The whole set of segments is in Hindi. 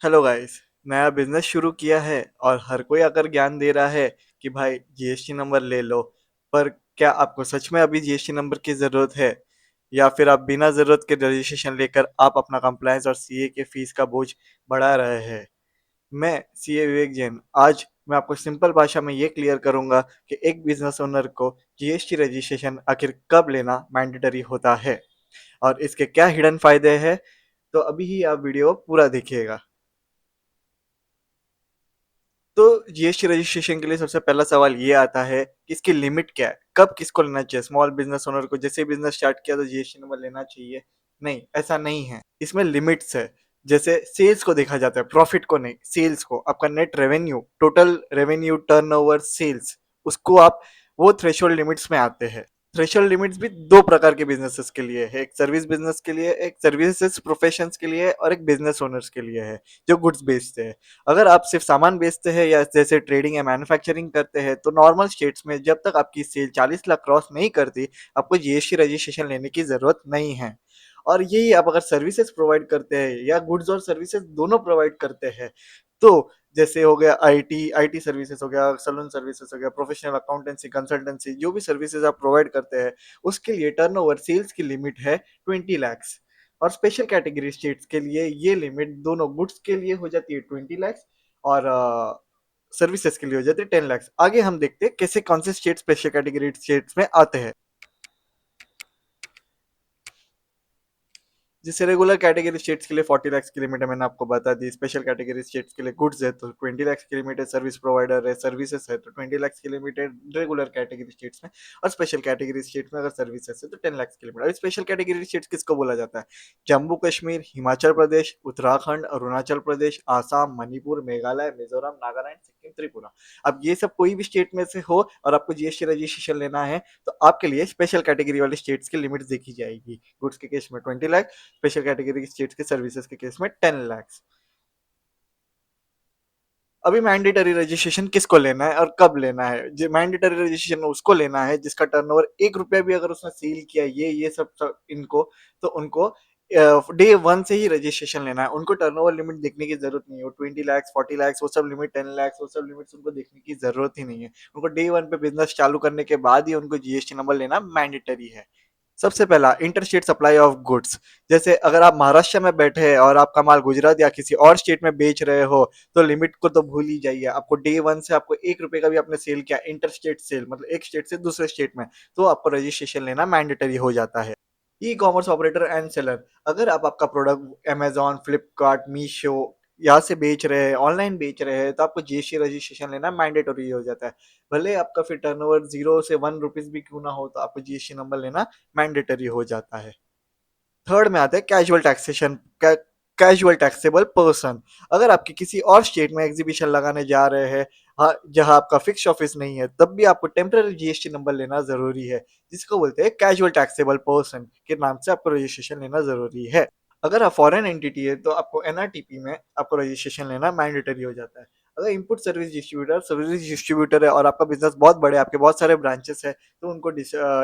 Hello guys. नया बिजनेस शुरू किया है और हर कोई अगर ज्ञान दे रहा है कि भाई जीएसटी नंबर ले लो। पर क्या आपको सच में अभी जीएसटी नंबर की ज़रूरत है, या फिर आप बिना ज़रूरत के रजिस्ट्रेशन लेकर आप अपना कंप्लायंस और सीए के फीस का बोझ बढ़ा रहे हैं। मैं सीए विवेक जैन आज मैं आपको सिंपल भाषा में ये क्लियर करूंगा कि एक बिजनेस ओनर को जीएसटी रजिस्ट्रेशन आखिर कब लेना मैंडेटरी होता है और इसके क्या हिडन फायदे हैं। तो अभी ही आप वीडियो पूरा देखिएगा। तो जीएसटी रजिस्ट्रेशन के लिए सबसे पहला सवाल ये आता है कि इसकी लिमिट क्या है, कब किसको लेना चाहिए। स्मॉल बिजनेस ओनर को जैसे बिजनेस स्टार्ट किया तो जीएसटी नंबर लेना चाहिए? नहीं, ऐसा नहीं है। इसमें लिमिट्स है। जैसे सेल्स को देखा जाता है, प्रॉफिट को नहीं। सेल्स को, आपका net revenue, total revenue, turnover, sales, उसको आप वो थ्रेशोल्ड लिमिट्स में आते हैं। थ्रेशोल्ड लिमिट्स भी दो प्रकार के बिजनेसेस के लिए है, एक सर्विस बिजनेस के लिए, एक सर्विसेज प्रोफेशंस के लिए, और एक बिजनेस ओनर्स के लिए है जो गुड्स बेचते हैं। अगर आप सिर्फ सामान बेचते हैं या जैसे ट्रेडिंग या मैन्युफैक्चरिंग करते हैं तो नॉर्मल स्टेट्स में जब तक आपकी सेल 40 लाख क्रॉस नहीं करती, आपको जीएसटी रजिस्ट्रेशन लेने की जरूरत नहीं है। और यही आप अगर सर्विसेज प्रोवाइड करते हैं या गुड्स और सर्विसेज दोनों प्रोवाइड करते हैं, तो जैसे हो गया आईटी आईटी सर्विसेज हो गया, सलून सर्विसेज हो गया, प्रोफेशनल अकाउंटेंसी, कंसल्टेंसी, जो भी सर्विसेज आप प्रोवाइड करते हैं उसके लिए टर्नओवर सेल्स की लिमिट है 20 लाख। और स्पेशल कैटेगरी स्टेट्स के लिए ये लिमिट दोनों गुड्स के लिए हो जाती है 20 लाख, और सर्विसेज के लिए हो जाती है 10 लाख। आगे हम देखते हैं कैसे कौन से स्टेट स्पेशल कैटेगरी स्टेट्स में आते हैं। जैसे रेगुलर कैटेगरी स्टेट्स के लिए 40 लाख की लिमिट है, मैंने आपको बता दी। स्पेशल कैटेगरी स्टेट्स के लिए गुड्स है तो 20 लाख की लिमिट है, सर्विस प्रोवाइडर है, सर्विसेज है तो 20 लाख की लिमिट है रेगुलर कैटेगरी स्टेट्स में। और स्पेशल कैटेगरी स्टेट्स में अगर सर्विसेज है तो 10 लाख की लिमिट। और स्पेशल कैटेगरी स्टेट्स किसको बोला जाता है? जम्मू कश्मीर, हिमाचल प्रदेश, उत्तराखंड, अरुणाचल प्रदेश, आसाम, मणिपुर, मेघालय, मिजोरम, नागालैंड, सिक्किम, त्रिपुरा। अब ये सब कोई भी स्टेट में से हो और आपको जीएसटी रजिस्ट्रेशन लेना है तो आपके लिए स्पेशल कैटेगरी वाले स्टेट्स की लिमिट देखी जाएगी। गुड्स के केस में 20 लाख, स्पेशल कैटेगरी स्टेट्स के सर्विसेज के केस में 10 लाख। अभी मैंडेटरी रजिस्ट्रेशन किसको लेना है और कब लेना है? मैंडेटरी रजिस्ट्रेशन उसको लेना है जिसका टर्नओवर 1 रुपया भी अगर उसने सेल किया, ये सब इनको, तो उनको डे वन से ही रजिस्ट्रेशन लेना है। उनको टर्नओवर लिमिट देखने की जरूरत नहीं है। वो 20 लाख, 40 लाख, वो सब लिमिट, 10 लाख, वो सब लिमिट उनको देखने की जरूरत ही नहीं है। उनको डे वन पे बिजनेस चालू करने के बाद ही उनको जीएसटी नंबर लेना मैंडेटरी है। सबसे पहला, इंटरस्टेट सप्लाई ऑफ गुड्स। जैसे अगर आप महाराष्ट्र में बैठे हैं और आपका माल गुजरात या किसी और स्टेट में बेच रहे हो तो लिमिट को तो भूल ही जाइए। आपको डे वन से आपको 1 रुपए का भी आपने सेल किया, इंटरस्टेट सेल मतलब एक स्टेट से दूसरे स्टेट में, तो आपको रजिस्ट्रेशन लेना मैंडेटरी हो जाता है। E commerce operator and seller, अगर आप आपका प्रोडक्ट अमेजोन, फ्लिपकार्ट, मीशो यहाँ से बेच रहे हैं, ऑनलाइन बेच रहे हैं, तो आपको जीएसटी रजिस्ट्रेशन लेना मैंडेटरी हो जाता है। भले आपका फिर टर्नओवर 0 से 1 रुपीज भी क्यों ना हो, तो आपको जीएसटी नंबर लेना मैंडेटरी हो जाता है। थर्ड में आता है casual taxation. Casual taxable person, अगर आपके किसी और स्टेट में एग्जीबिशन लगाने जा रहे हैं, हाँ, जहां आपका फिक्स ऑफिस नहीं है, तब भी आपको टेम्पररी जीएसटी नंबर लेना जरूरी है, जिसको बोलते हैं कैजुअल टैक्सेबल पर्सन के नाम से आपको रजिस्ट्रेशन लेना जरूरी है। अगर आप फॉरेन एंटिटी है तो आपको एनआरटीपी में आपको रजिस्ट्रेशन लेना मैंडेटरी हो जाता है। अगर इनपुट सर्विस डिस्ट्रीब्यूटर है और आपका बिजनेस बहुत बड़े, आपके बहुत सारे ब्रांचेस है, तो उनको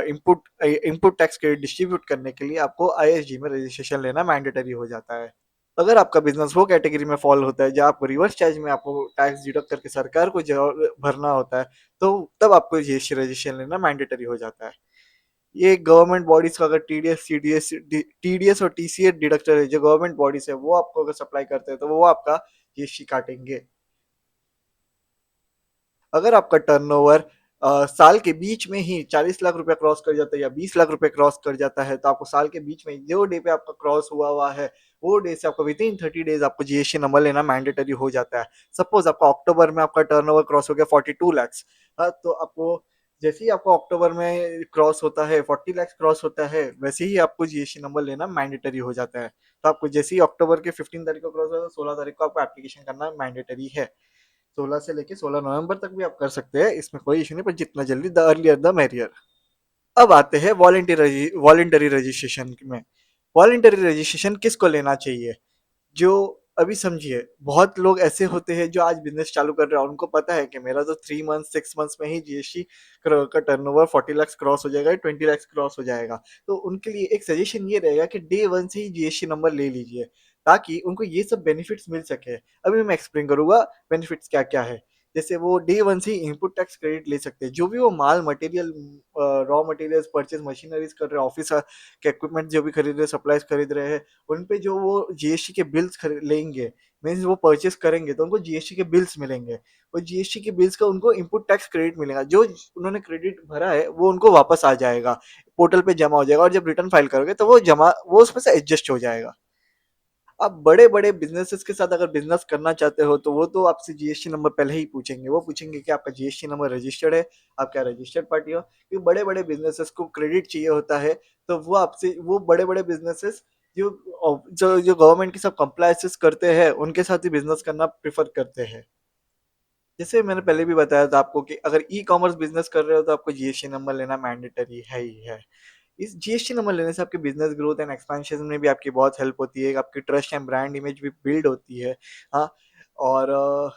input input tax credit distribute करने के लिए आपको आईएसडी में रजिस्ट्रेशन लेना मैंडेटरी हो जाता है। अगर आपका बिजनेस वो कैटेगरी में फॉल होता है जहाँ आपको रिवर्स चार्ज में आपको टैक्स डिडक्ट करके सरकार को भरना होता है, तो तब आपको जीएसटी रजिस्ट्रेशन लेना मैंडेटरी हो जाता है। ये गवर्नमेंट बॉडीज का अगर टीडीएस सीडीएस टीडीएस और टीसीएस डिडक्टर है, जो गवर्नमेंट बॉडीज है, वो आपको अगर सप्लाई करते हैं तो वो आपका जीएसटी काटेंगे। अगर आपका टर्नओवर साल के बीच में ही 40 लाख रुपया क्रॉस कर जाता है या 20 लाख रुपए क्रॉस कर जाता है, तो आपको साल के बीच में जो डे पे आपका क्रॉस हुआ है, वो डे से आपको विद इन 30 डेज आपको जीएसटी नंबर लेना मैंडेटरी हो जाता है। सपोज आपका अक्टूबर में आपका टर्नओवर क्रॉस हो गया 42 लाख, तो आपको जैसे ही आपको अक्टूबर में क्रॉस होता है, 40 लाख क्रॉस होता है, वैसे ही आपको जीएसटी नंबर लेना मैंडेटरी हो जाता है। तो आपको जैसे ही अक्टूबर के 15 तारीख को क्रॉस होता है, 16 तारीख को आपको एप्लीकेशन करना मैंडेटरी है। 16 से लेके 16 नवंबर तक भी आप कर सकते हैं, इसमें कोई इशू नहीं, पर जितना जल्दी द अर्लियर द मैरियर। अब आते हैं वॉलेंटरी रजिस्ट्रेशन में। वॉलेंटरी रजिस्ट्रेशन किसको लेना चाहिए? जो, अभी समझिए, बहुत लोग ऐसे होते हैं जो आज बिजनेस चालू कर रहे हैं, उनको पता है कि मेरा तो 3 मंथ 6 मंथ्स में ही जीएसटी का टर्नओवर 40 लाख क्रॉस हो जाएगा, 20 लाख क्रॉस हो जाएगा। तो उनके लिए एक सजेशन ये रहेगा कि डे वन से ही जीएसटी नंबर ले लीजिए। ताकि उनको ये सब बेनिफिट्स मिल सके। अभी मैं एक्सप्लेन करूँगा बेनिफिट्स क्या-क्या है। जैसे वो डे 1 से ही इनपुट टैक्स क्रेडिट ले सकते हैं। जो भी वो माल material raw materials purchase machineries कर रहे हैं, ऑफ़िस के इक्विपमेंट जो भी खरीद रहे हैं, सप्लाइज़ खरीद रहे हैं, उन पे जो वो जीएसटी के बिल्स लेंगे, मीन्स वो परचेज़ करेंगे तो उनको जीएसटी के बिल्स मिलेंगे। और जीएसटी के बिल्स का उनको इनपुट टैक्स क्रेडिट मिलेगा। जो उन्होंने क्रेडिट भरा है वो उनको वापस आ जाएगा, पोर्टल पे जमा हो जाएगा और जब रिटर्न फाइल करोगे तो वो उसमें से एडजस्ट हो जाएगा। आप बड़े-बड़े बिज़नेसेस के साथ अगर बिज़नेस करना चाहते हो, तो वो तो आपसे जीएसटी नंबर पहले ही पूछेंगे। वो पूछेंगे कि आपका जीएसटी नंबर रजिस्टर्ड है, आप क्या रजिस्टर्ड पार्टी हो? क्योंकि बड़े-बड़े बिज़नेसेस को क्रेडिट चाहिए होता है, तो वो बड़े-बड़े बिज़नेसेस जो गवर्नमेंट की सब कंप्लायंसेस करते हैं, उनके साथ ही बिज़नेस करना प्रेफ़र करते हैं। जैसे मैंने पहले भी बताया था आपको कि अगर ई-कॉमर्स बिज़नेस कर रहे हो, तो आपको जीएसटी नंबर लेना मैंडेटरी है ही है। इस जीएसटी नंबर लेने से आपके बिजनेस ग्रोथ एंड एक्सपेंशन में भी आपकी बहुत हेल्प होती है, आपकी ट्रस्ट एंड ब्रांड इमेज भी बिल्ड होती है। हाँ, और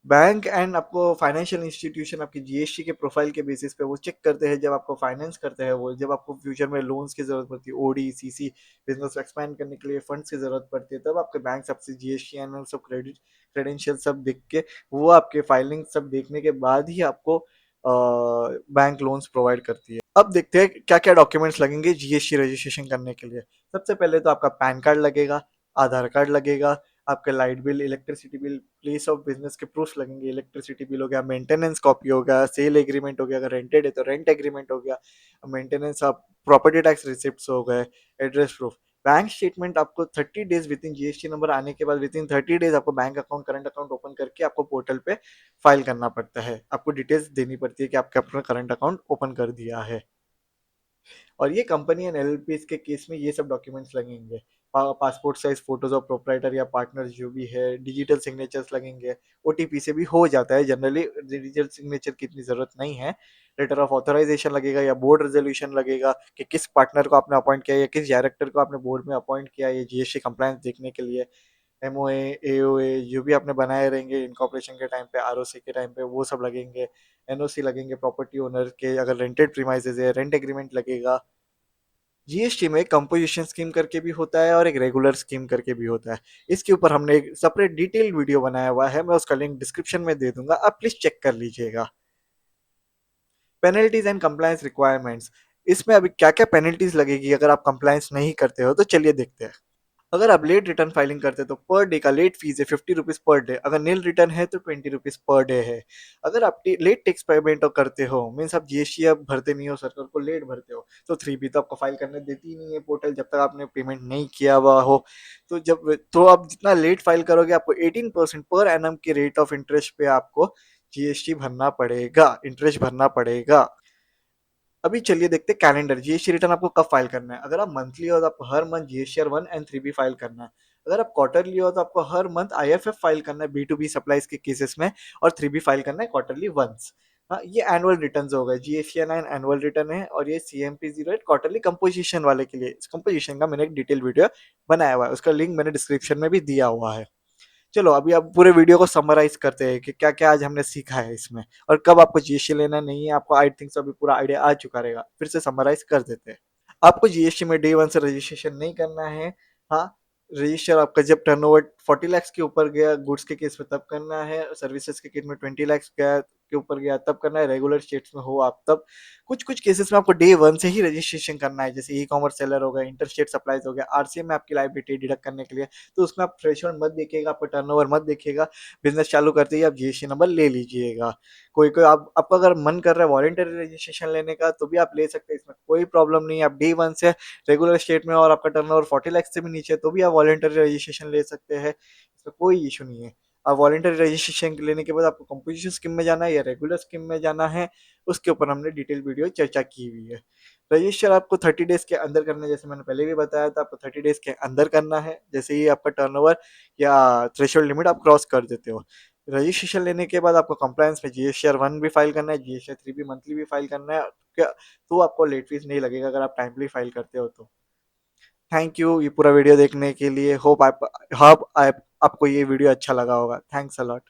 बैंक एंड आपको फाइनेंशियल इंस्टीट्यूशन आपकी जीएसटी के प्रोफाइल के बेसिस पे वो चेक करते हैं, जब आपको फाइनेंस करते हैं वो, जब आपको फ्यूचर में लोन्स की ज़रूरत पड़ती है, ओडी, सीसी, बिज़नेस एक्सपैंड करने के लिए फंड्स की ज़रूरत पड़ती है, तब आपके बैंक आपसे जीएसटी एंड सब क्रेडेंशियल सब देख के, वो आपके फाइलिंग सब देखने के बाद ही आपको बैंक लोन्स प्रोवाइड करती है। अब देखते हैं क्या-क्या डॉक्यूमेंट्स लगेंगे जीएसटी रजिस्ट्रेशन करने के लिए। सबसे पहले तो आपका पैन कार्ड लगेगा, आधार कार्ड लगेगा, आपका light bill, electricity bill, place of business के प्रूफ्स लगेंगे। इलेक्ट्रिसिटी बिल हो गया, मेंटेनेंस कॉपी हो गया, सेल एग्रीमेंट हो गया, अगर रेंटेड है तो रेंट एग्रीमेंट हो गया, maintenance of property tax receipts हो गए, एड्रेस प्रूफ। बैंक स्टेटमेंट आपको 30 डेज़ विथिन जीएसटी नंबर आने के बाद विथिन 30 डेज़ आपको bank account, current account open करके आपको पोर्टल पे फाइल करना पड़ता है। आपको डिटेल्स देनी पड़ती है कि आपने अपना करंट अकाउंट ओपन कर दिया है। और ये कंपनी एंड एलएलपीज के केस में ये सब डॉक्यूमेंट्स लगेंगे। Passport size photos of proprietor या पार्टनर जो भी है, डिजिटल सिग्नेचर्स लगेंगे। ओटीपी से भी हो जाता है जनरली, डिजिटल सिग्नेचर की इतनी जरूरत नहीं है। लेटर ऑफ ऑथराइजेशन लगेगा या बोर्ड रेजोल्यूशन लगेगा कि किस पार्टनर को आपने अपॉइंट किया या किस डायरेक्टर को आपने बोर्ड में अपॉइंट किया ये जीएसटी कंप्लायंस देखने के लिए। एमओए, एओए जो भी आपने बनाए रहेंगे इनकॉर्पोरेशन के टाइम पे, आरओसी के टाइम पे, वो सब लगेंगे। एनओसी लगेंगे प्रॉपर्टी ओनर के, अगर रेंटेड प्रीमाइसेस है रेंट एग्रीमेंट लगेगा। जीएसटी में कंपोजिशन स्कीम करके भी होता है और एक रेगुलर स्कीम करके भी होता है। इसके ऊपर हमने एक सेपरेट डिटेल वीडियो बनाया हुआ है, मैं उसका लिंक डिस्क्रिप्शन में दे दूंगा, आप प्लीज चेक कर लीजिएगा। पेनल्टीज एंड कंप्लायंस रिक्वायरमेंट्स, इसमें अभी क्या क्या पेनल्टीज लगेगी अगर आप कंप्लायंस नहीं करते हो, तो चलिए देखते हैं। अगर आप लेट रिटर्न फाइलिंग करते हैं तो पर डे का लेट फीस है 50 रुपीज पर डे। अगर नील रिटर्न है तो 20 रुपीज पर डे है। अगर आप लेट टैक्स पेमेंट करते हो, मीन्स आप जीएसटी आप भरते नहीं हो, सरकार को लेट भरते हो, तो 3B तो आपको फाइल करने देती ही नहीं है पोर्टल जब तक आपने पेमेंट नहीं किया हुआ हो। तो आप जितना लेट फाइल करोगे आपको 18% पर एनम के रेट ऑफ इंटरेस्ट पे आपको जीएसटी भरना पड़ेगा, इंटरेस्ट भरना पड़ेगा। अभी चलिए देखते हैं कैलेंडर जीएसटी रिटर्न आपको कब फाइल करना है। अगर आप मंथली हो तो आपको हर month GSTR 1 and 3B file करना है। अगर आप क्वार्टरली हो तो आपको हर मंथ आईएफएफ फाइल करना है बी टू बी सप्लाईज के केसेस में, और 3B फाइल करना है क्वार्टरली वंस। हाँ, ये एनुअल रिटर्न हो गए। जीएसटी9 एनुअल रिटर्न है और ये CMP08 क्वार्टरली कंपोजिशन वाले के लिए। इस कंपोजिशन का मैंने एक डिटेल वीडियो बनाया हुआ है, उसका लिंक मैंने डिस्क्रिप्शन में भी दिया हुआ है। चलो अभी आप पूरे वीडियो को समराइज करते हैं कि क्या क्या आज हमने सीखा है इसमें, और कब आपको जीएसटी लेना नहीं है। आपको आई थिंक अभी पूरा आइडिया आ चुका रहेगा, फिर से समराइज कर देते हैं। आपको जीएसटी में डे 1 से रजिस्ट्रेशन नहीं करना है। हाँ, रजिस्टर आपका जब टर्नओवर 40 लाख के ऊपर गया गुड्स के केस में तब करना है, सर्विसेज के केस में 20 लाख गया के ऊपर गया तब करना है, रेगुलर स्टेट्स में हो आप तब। कुछ कुछ केसेस में आपको डे 1 से ही रजिस्ट्रेशन करना है, जैसे ई कॉमर्स सेलर हो गया, इंटर स्टेट सप्लाईज हो गया, आरसीएम में आपकी लायबिलिटी डिडक्ट करने के लिए, तो उसमें आप थ्रेशोल्ड मत देखिएगा, आपका टर्नओवर मत देखिएगा। बिजनेस चालू करते ही आप जीएसटी नंबर ले लीजिएगा। कोई कोई आप आपका अगर मन कर रहा है वॉलंटरी रजिस्ट्रेशन लेने का तो भी आप ले सकते हैं, इसमें कोई प्रॉब्लम नहीं है। आप डे 1 से रेगुलर स्टेट में और आपका टर्नओवर 40 लाख से भी नीचे है तो भी आप वॉलंटरी रजिस्ट्रेशन ले सकते हैं, इसमें कोई इशू नहीं है। आप वॉलंटरी रजिस्ट्रेशन लेने के बाद आपको कंपोजिशन स्कीम में जाना है या रेगुलर स्कीम में जाना है, उसके ऊपर हमने डिटेल वीडियो चर्चा की हुई है। रजिस्टर आपको 30 डेज के अंदर करना है, जैसे मैंने पहले भी बताया था, आपको 30 डेज के अंदर करना है जैसे ही आपका टर्नओवर या थ्रेशोल्ड लिमिट आप क्रॉस कर देते हो। रजिस्ट्रेशन लेने के बाद आपको कंप्लायंस में जीएसटीआर 1 भी फाइल करना है, जीएसटीआर 3 भी मंथली भी फाइल करना है। क्या तो आपको लेट फीस नहीं लगेगा अगर आप टाइमली फाइल करते हो तो। थैंक यू ये पूरा वीडियो देखने के लिए। होप आपको ये वीडियो अच्छा लगा होगा। Thanks a lot.